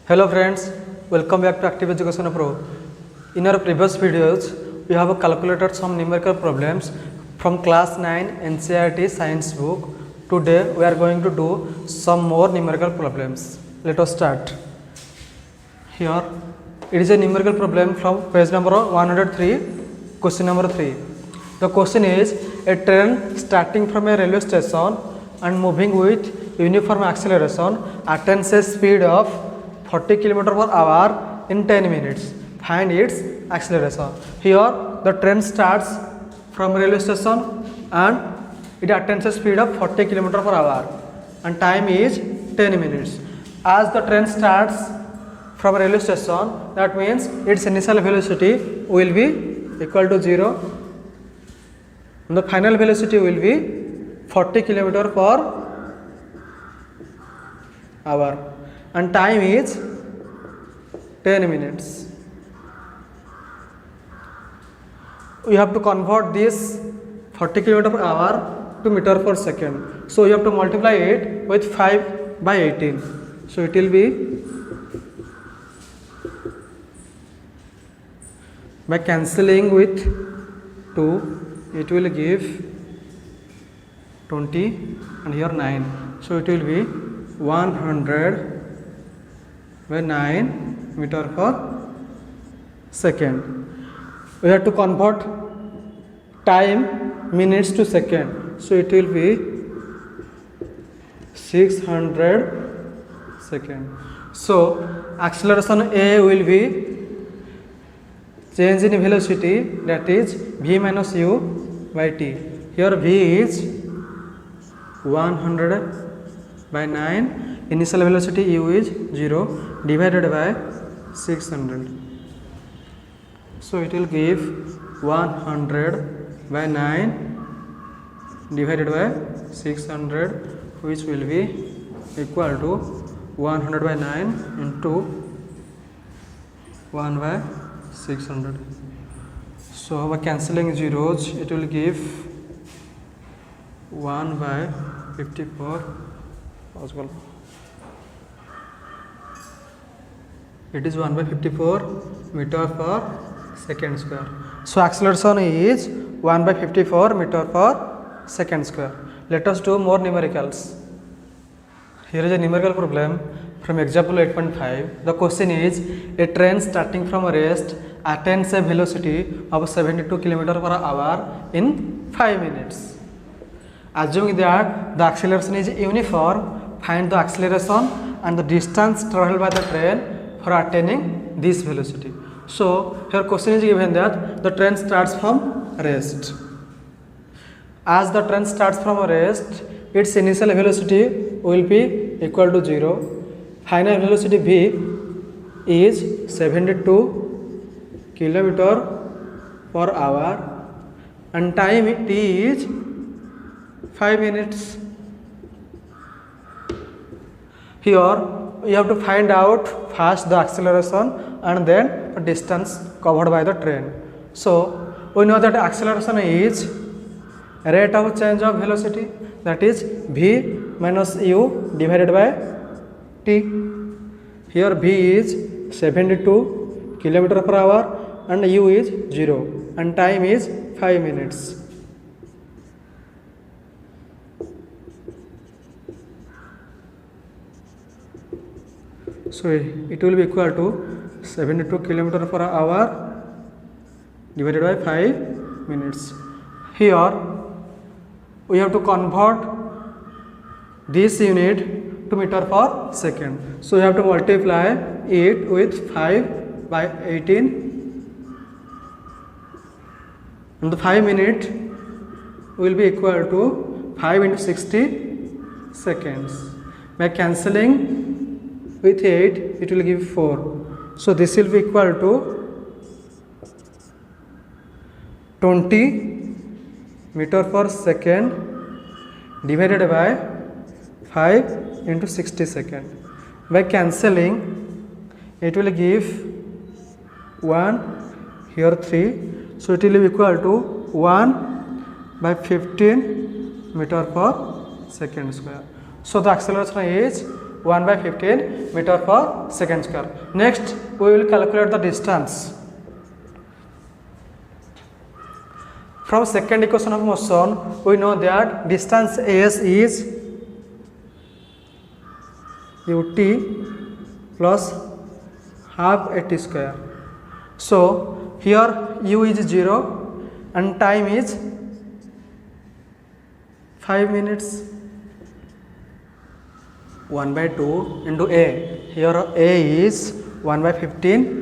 Hello friends, welcome back to Active Education Pro. In our previous videos, we have calculated some numerical problems from class 9 NCERT science book. Today we are going to do some more numerical problems. Let us start. Here it is a numerical problem from page number 103, question number 3. The question is a train starting from a railway station and moving with uniform acceleration attains a speed of 40 km per hour in 10 minutes. Find its acceleration. Here the train starts from railway station and it attains a speed of 40 km per hour and time is 10 minutes. As the train starts from railway station, that means its initial velocity will be equal to 0 and the final velocity will be 40 km per hour and time is 10 minutes. We have to convert this 40 km per hour to meter per second. So you have to multiply it with 5 by 18. So it will be, by cancelling with 2, it will give 20 and here 9. So it will be 100 by 9 meter per second. We have to convert time minutes to second. So it will be 600 second. So acceleration A will be change in velocity, that is v minus u by t. Here v is 100 by 9, initial velocity u is 0 divided by 600. So it will give 100 by 9 divided by 600, which will be equal to 100 by 9 into 1 by 600. So by cancelling zeros, it will give 1 by 54 possible. It is 1 by 54 meter per second square. So acceleration is 1 by 54 meter per second square. Let us do more numericals. Here is a numerical problem from example 8.5. The question is a train starting from a rest attains a velocity of 72 km per hour in 5 minutes. Assuming that the acceleration is uniform, find the acceleration and the distance travelled by the train for attaining this velocity. So here question is given that the train starts from rest. As the train starts from a rest, its initial velocity will be equal to 0. Final velocity v is 72 km per hour and time t is 5 minutes. Here you have to find out first the acceleration and then the distance covered by the train. So we know that acceleration is rate of change of velocity, that is v minus u divided by t. Here v is 72 km per hour and u is 0 and time is 5 minutes. So it will be equal to 72 km per hour divided by 5 minutes. Here we have to convert this unit to meter per second. So you have to multiply it with 5 by 18 and the 5 minute will be equal to 5 into 60 seconds. By cancelling with 8, it will give 4. So this will be equal to 20 meter per second divided by 5 into 60 second. By cancelling, it will give 1, here 3. So it will be equal to 1 by 15 meter per second square. So the acceleration is 1 by 15 meter per second square. Next we will calculate the distance. From second equation of motion we know that distance s is ut plus half at square. So here u is 0 and time is 5 minutes. 1 by 2 into a. Here a is 1 by 15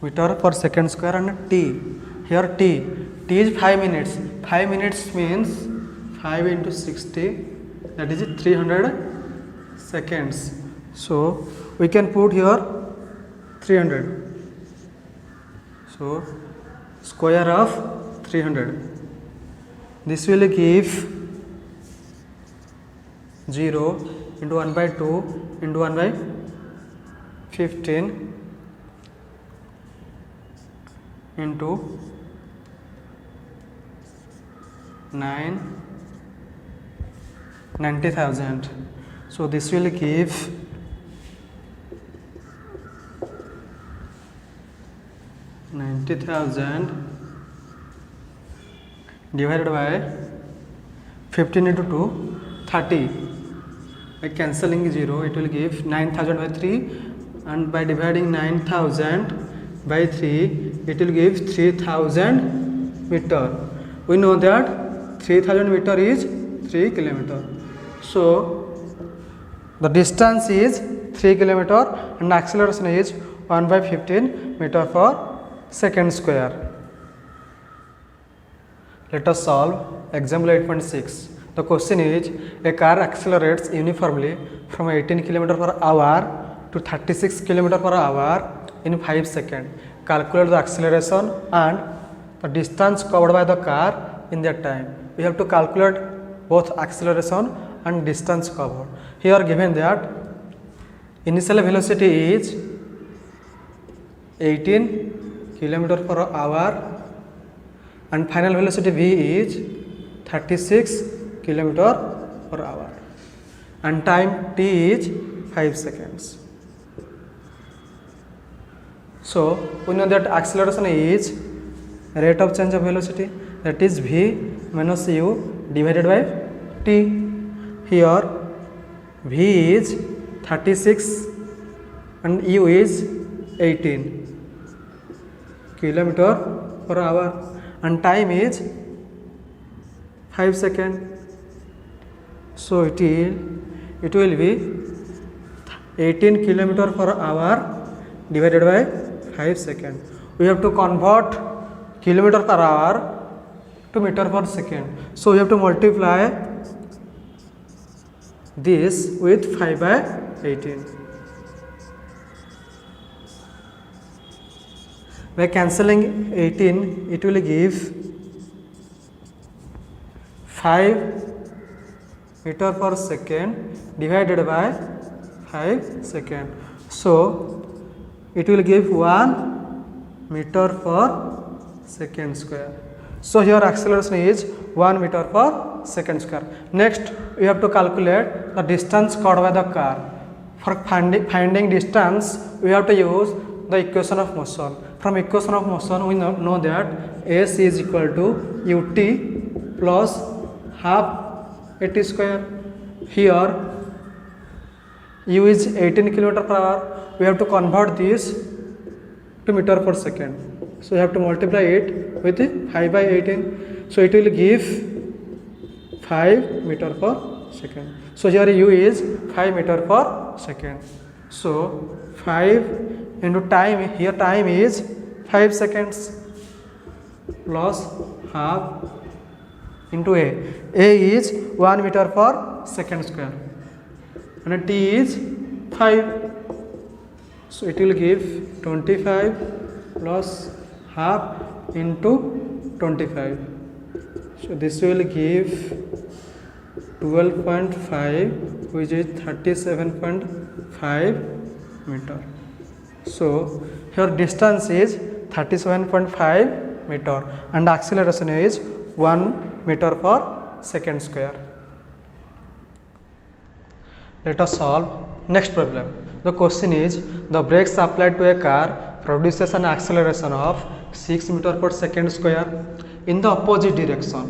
meter per second square and t. Here t is 5 minutes. 5 minutes means 5 into 60, that is 300 seconds. So we can put here 300. So square of 300. This will give 0 into 1 by 2 into 1 by 15 into 90,000. So this will give 90,000 divided by 15 into 2, 30. By cancelling 0, it will give 9,000 by 3, and by dividing 9,000 by 3, it will give 3,000 meter. We know that 3,000 meter is 3 kilometer. So the distance is 3 kilometer and acceleration is 1 by 15 meter per second square. Let us solve example 8.6. The question is, a car accelerates uniformly from 18 km per hour to 36 km per hour in 5 seconds. Calculate the acceleration and the distance covered by the car in that time. We have to calculate both acceleration and distance covered. Here given that initial velocity is 18 km per hour and final velocity v is 36 km per hour and time t is 5 seconds. So we know that acceleration is rate of change of velocity, that is v minus u divided by t. Here v is 36 and u is 18 km per hour and time is 5 seconds. So it will be 18 km per hour divided by 5 seconds. We have to convert kilometer per hour to meter per second. So we have to multiply this with 5 by 18. By cancelling 18, it will give 5 meter per second divided by 5 seconds. So it will give 1 meter per second square. So here acceleration is 1 meter per second square. Next we have to calculate the distance covered by the car. For finding distance we have to use the equation of motion. From equation of motion we know that s is equal to ut plus half at square. Here u is 18 km per hour. We have to convert this to meter per second. So you have to multiply it with 5 by 18. So it will give 5 meter per second. So here u is 5 meter per second. So 5 into time, here time is 5 seconds plus half into a. A is 1 meter per second square and t is 5. So it will give 25 plus half into 25. So this will give 12.5, which is 37.5 meter. So here distance is 37.5 meter and acceleration is 1 meter per second square. Let us solve next problem. The question is, the brakes applied to a car produces an acceleration of 6 meter per second square in the opposite direction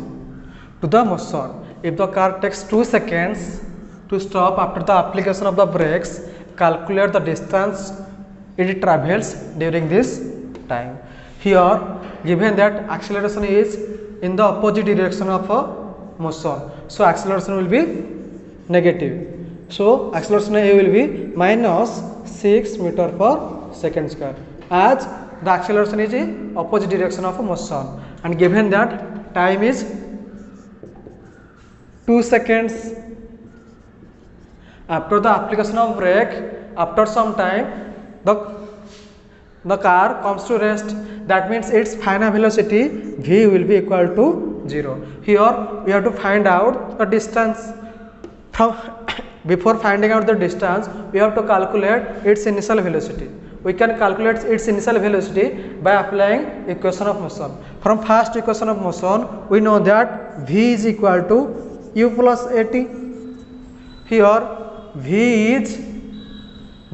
to the motion. If the car takes 2 seconds to stop after the application of the brakes, calculate the distance it travels during this time. Here given that acceleration is in the opposite direction of a motion, so acceleration will be negative. So acceleration A will be minus 6 meter per second square, as the acceleration is in opposite direction of a motion, and given that time is 2 seconds. After the application of brake, after some time the car comes to rest. That means its final velocity v will be equal to 0. Here we have to find out the distance. From before finding out the distance, we have to calculate its initial velocity. We can calculate its initial velocity by applying equation of motion. From first equation of motion, we know that v is equal to u plus at. Here v is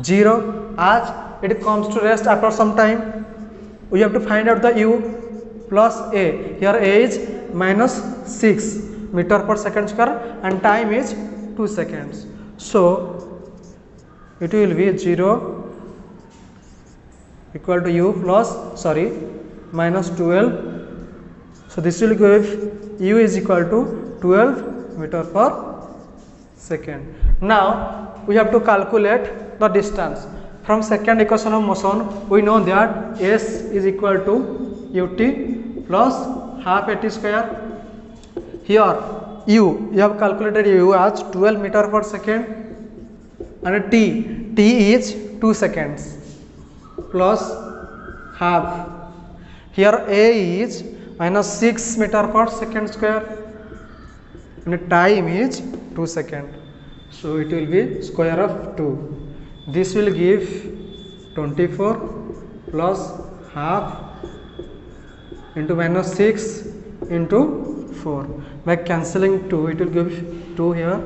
0 as it comes to rest after some time. We have to find out the u plus a. Here a is minus 6 meter per second square and time is 2 seconds. So it will be 0 equal to u plus minus 12. So this will give u is equal to 12 meter per second. Now we have to calculate the distance. From second equation of motion, we know that s is equal to ut plus half at square. Here you have calculated u as 12 meter per second, and t is 2 seconds plus half. Here a is minus 6 meter per second square and time is 2 seconds. So it will be square of 2. This will give 24 plus half into minus 6 into 4. By cancelling 2, it will give 2 here.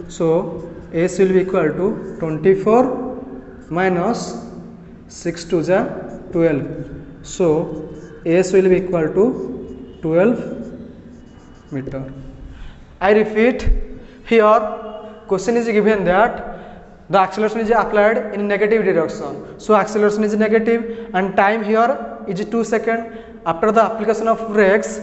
So s will be equal to 24 minus 6 to the 12. So s will be equal to 12 meter. I repeat, here question is given that the acceleration is applied in negative direction. So acceleration is negative and time here is 2 seconds. After the application of brakes,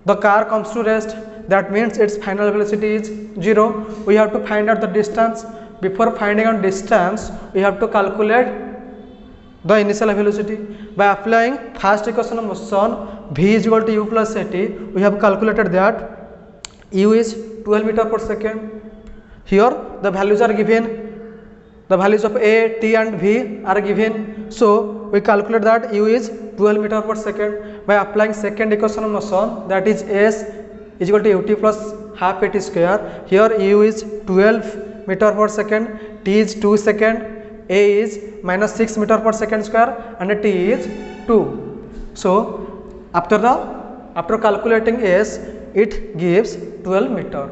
the car comes to rest. That means its final velocity is 0. We have to find out the distance. Before finding out distance, we have to calculate the initial velocity. By applying first equation of motion, v is equal to u plus at, we have calculated that u is 12 meter per second. Here the values are given. The values of a, t and v are given. So we calculate that u is 12 meter per second. By applying second equation of motion, that is s is equal to ut plus half at square. Here u is 12 meter per second, t is 2 second, a is minus 6 meter per second square and t is 2. So after calculating s, it gives 12 meter.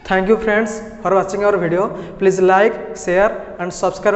Thank you friends for watching our video. Please like, share and subscribe.